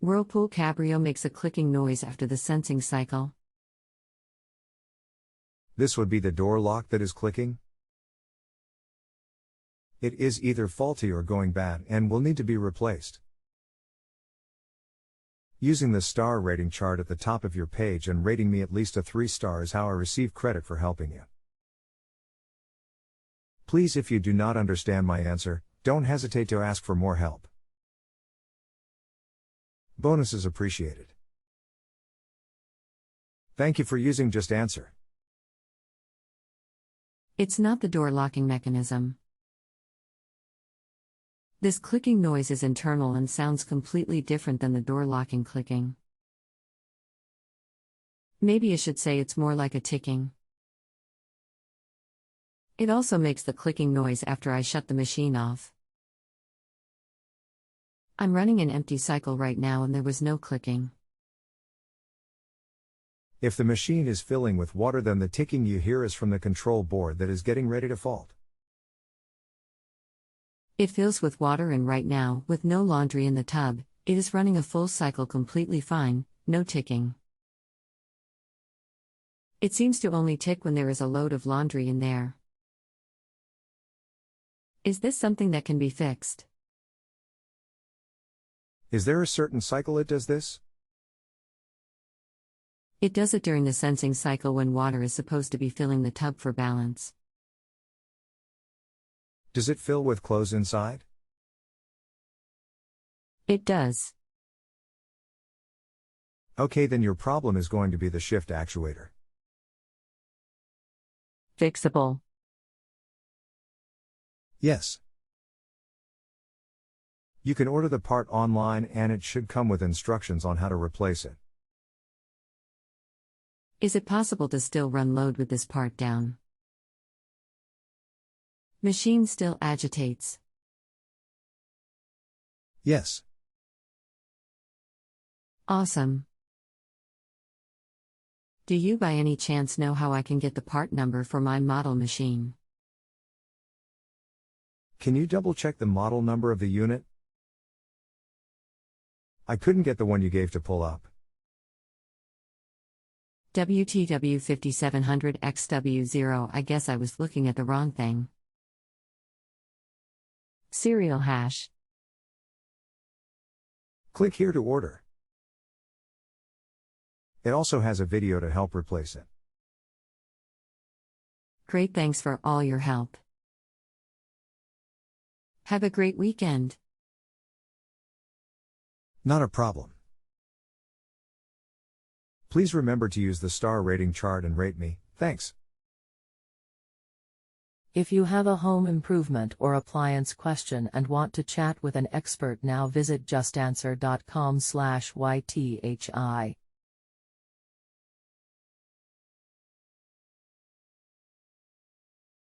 Whirlpool cabrio makes a clicking noise after the sensing cycle. This would be the door lock that is clicking. It is either faulty or going bad and will need to be replaced. Using the star rating chart at the top of your page and rating me at least a 3-star is how I receive credit for helping you. Please, if you do not understand my answer, don't hesitate to ask for more help. Bonuses appreciated. Thank you for using JustAnswer. It's not the door locking mechanism. This clicking noise is internal and sounds completely different than the door locking clicking. Maybe I should say it's more like a ticking. It also makes the clicking noise after I shut the machine off. I'm running an empty cycle right now and there was no clicking. If the machine is filling with water, then the ticking you hear is from the control board that is getting ready to fault. It fills with water and right now, with no laundry in the tub, it is running a full cycle completely fine, no ticking. It seems to only tick when there is a load of laundry in there. Is this something that can be fixed? Is there a certain cycle it does this? It does it during the sensing cycle when water is supposed to be filling the tub for balance. Does it fill with clothes inside? It does. Okay, then your problem is going to be the shift actuator. Fixable. Yes. You can order the part online and it should come with instructions on how to replace it. Is it possible to still run load with this part down? Machine still agitates. Yes. Awesome. Do you by any chance know how I can get the part number for my model machine? Can you double check the model number of the unit? I couldn't get the one you gave to pull up. WTW 5700XW0. I guess I was looking at the wrong thing. Serial hash. Click here to order. It also has a video to help replace it. Great, thanks for all your help. Have a great weekend. Not a problem. Please remember to use the star rating chart and rate me. Thanks. If you have a home improvement or appliance question and want to chat with an expert now, visit justanswer.com/YTHI.